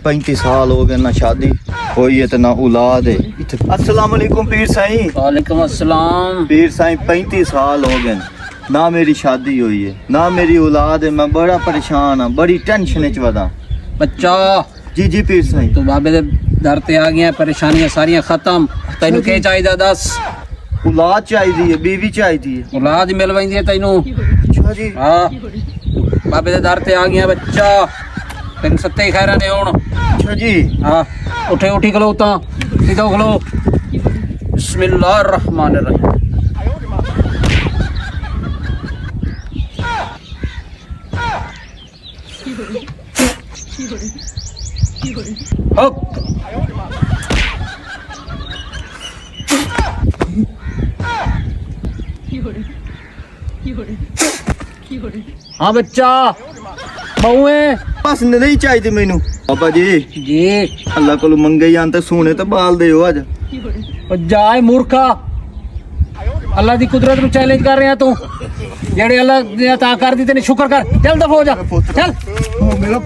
35 साल हो गए ना शादी हुई है तो ना औलाद है। अस्सलाम वालेकुम पीर साईं। वालेकुम अस्सलाम। पीर साईं 35 साल हो गए ना मेरी शादी हुई है ना मेरी औलाद है। मैं बड़ा परेशान हाँ, बड़ी टेंशन च वदा। बच्चा जी जी पीर साईं। तू बाबे दे दर ते आ गया, परेशानियां सारियां खत्म। तैनू के चाहिदा दस? औलाद चाहिए है, बीवी चाहिए है। औलाद मिल वैंदी है तैनू? अच्छा जी। हाँ बाबे दे दर ते आ गया बच्चा, तेन सत्ते ही खैरा ने हुण। अच्छा जी। हाँ उठे उठी खलो ता सीधा खलो। बिस्मिल्लाहिर रहमानिर रहीम। हक हाँ बच्चा बहू है बस नहीं चाहिए मैनू बाबा जी। जी अल्लाह को मंगे जान तो सोने तो बाल दे अज। जाए मूर्खा, अल्लाह दी कुदरत नु चैलेंज कर रहा तू। जेड़े अल्लाह ने अता कर दी तेने शुक्र कर। चल दफा हो जा चल। मेरा